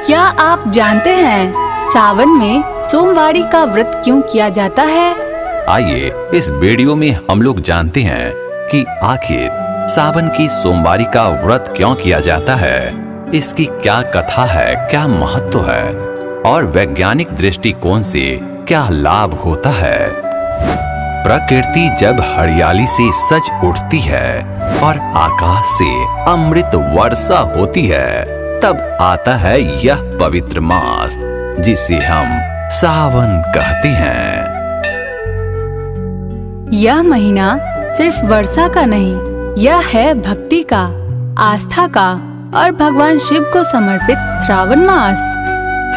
क्या आप जानते हैं सावन में सोमवारी का व्रत क्यों किया जाता है? आइए इस वीडियो में हम लोग जानते हैं कि आखिर सावन की सोमवारी का व्रत क्यों किया जाता है, इसकी क्या कथा है, क्या महत्व है और वैज्ञानिक दृष्टिकोण से क्या लाभ होता है। प्रकृति जब हरियाली से सज उठती है और आकाश से अमृत वर्षा होती है, तब आता है यह पवित्र मास जिसे हम सावन कहते हैं। यह महीना सिर्फ वर्षा का नहीं, यह है भक्ति का, आस्था का और भगवान शिव को समर्पित श्रावण मास।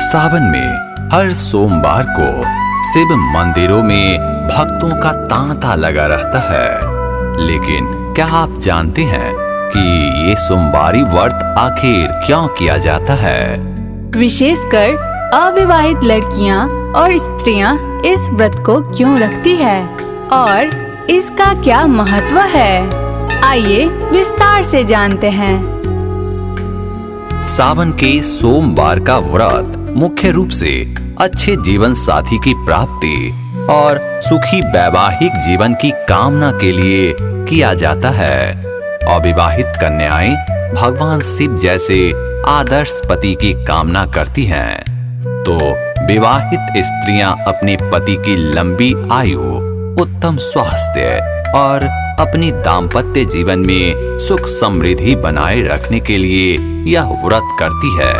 सावन में हर सोमवार को शिव मंदिरों में भक्तों का तांता लगा रहता है। लेकिन क्या आप जानते हैं कि ये सोमवारी व्रत आखिर क्यों किया जाता है? विशेषकर अविवाहित लड़कियां और स्त्रियां इस व्रत को क्यों रखती है और इसका क्या महत्व है, आइए विस्तार से जानते हैं। सावन के सोमवार का व्रत मुख्य रूप से अच्छे जीवन साथी की प्राप्ति और सुखी वैवाहिक जीवन की कामना के लिए किया जाता है। अविवाहित कन्याएं भगवान शिव जैसे आदर्श पति की कामना करती हैं, तो विवाहित स्त्रियां अपने पति की लंबी आयु, उत्तम स्वास्थ्य और अपनी दाम्पत्य जीवन में सुख समृद्धि बनाए रखने के लिए यह व्रत करती है।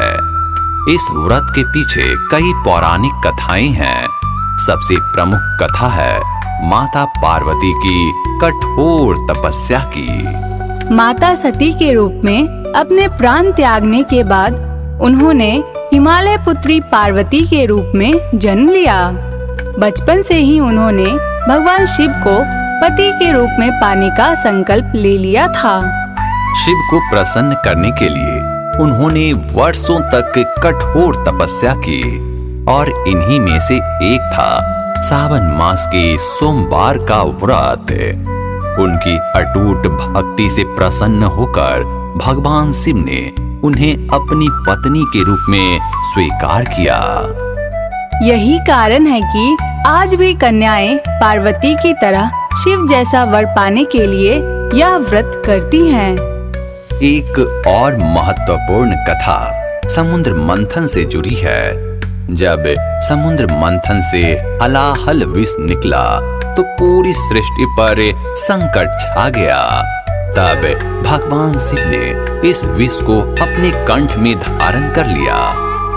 इस व्रत के पीछे कई पौराणिक कथाएं हैं। सबसे प्रमुख कथा है माता पार्वती की कठोर तपस्या की। माता सती के रूप में अपने प्राण त्यागने के बाद उन्होंने हिमालय पुत्री पार्वती के रूप में जन्म लिया। बचपन से ही उन्होंने भगवान शिव को पति के रूप में पाने का संकल्प ले लिया था। शिव को प्रसन्न करने के लिए उन्होंने वर्षों तक कठोर तपस्या की और इन्हीं में से एक था सावन मास के सोमवार का व्रत। उनकी अटूट भक्ति से प्रसन्न होकर भगवान शिव ने उन्हें अपनी पत्नी के रूप में स्वीकार किया। यही कारण है कि आज भी कन्याएं पार्वती की तरह शिव जैसा वर पाने के लिए यह व्रत करती हैं। एक और महत्वपूर्ण कथा समुद्र मंथन से जुड़ी है। जब समुद्र मंथन से हलाहल विष निकला तो पूरी सृष्टि पर संकट छा गया। तब भगवान शिव ने इस विष को अपने कंठ में धारण कर लिया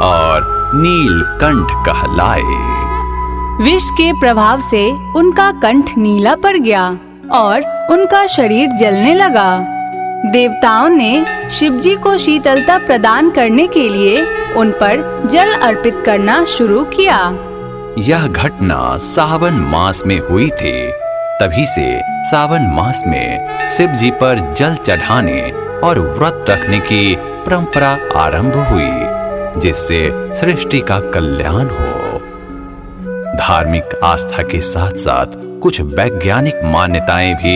और नीलकंठ कहलाए। विष के प्रभाव से उनका कंठ नीला पड़ गया और उनका शरीर जलने लगा। देवताओं ने शिवजी को शीतलता प्रदान करने के लिए उन पर जल अर्पित करना शुरू किया। यह घटना सावन मास में हुई थी। तभी से सावन मास में शिव जी पर जल चढ़ाने और व्रत रखने की परंपरा आरंभ हुई, जिससे सृष्टि का कल्याण हो। धार्मिक आस्था के साथ साथ कुछ वैज्ञानिक मान्यताएं भी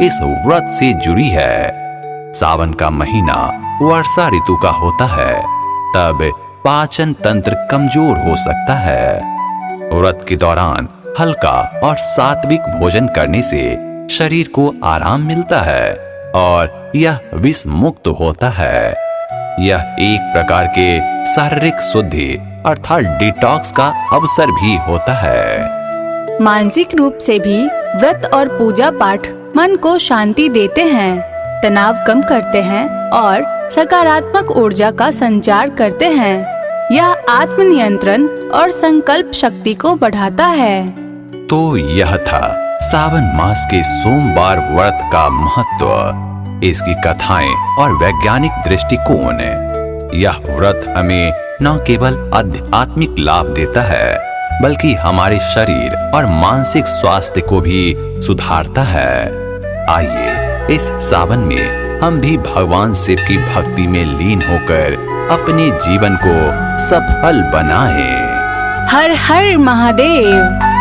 इस व्रत से जुड़ी है। सावन का महीना वर्षा ऋतु का होता है, तब पाचन तंत्र कमजोर हो सकता है। व्रत के दौरान हल्का और सात्विक भोजन करने से शरीर को आराम मिलता है और यह विष मुक्त होता है। यह एक प्रकार के शारीरिक शुद्धि अर्थात डिटॉक्स का अवसर भी होता है। मानसिक रूप से भी व्रत और पूजा पाठ मन को शांति देते हैं, तनाव कम करते हैं और सकारात्मक ऊर्जा का संचार करते हैं। यह आत्मनियंत्रण और संकल्प शक्ति को बढ़ाता है। तो यह था सावन मास के सोमवार व्रत का महत्व, इसकी कथाएं और वैज्ञानिक दृष्टिकोण। यह व्रत हमें न केवल आध्यात्मिक लाभ देता है, बल्कि हमारे शरीर और मानसिक स्वास्थ्य को भी सुधारता है। आइए इस सावन में हम भी भगवान शिव की भक्ति में लीन होकर अपने जीवन को सफल बनाएं। हर हर महादेव।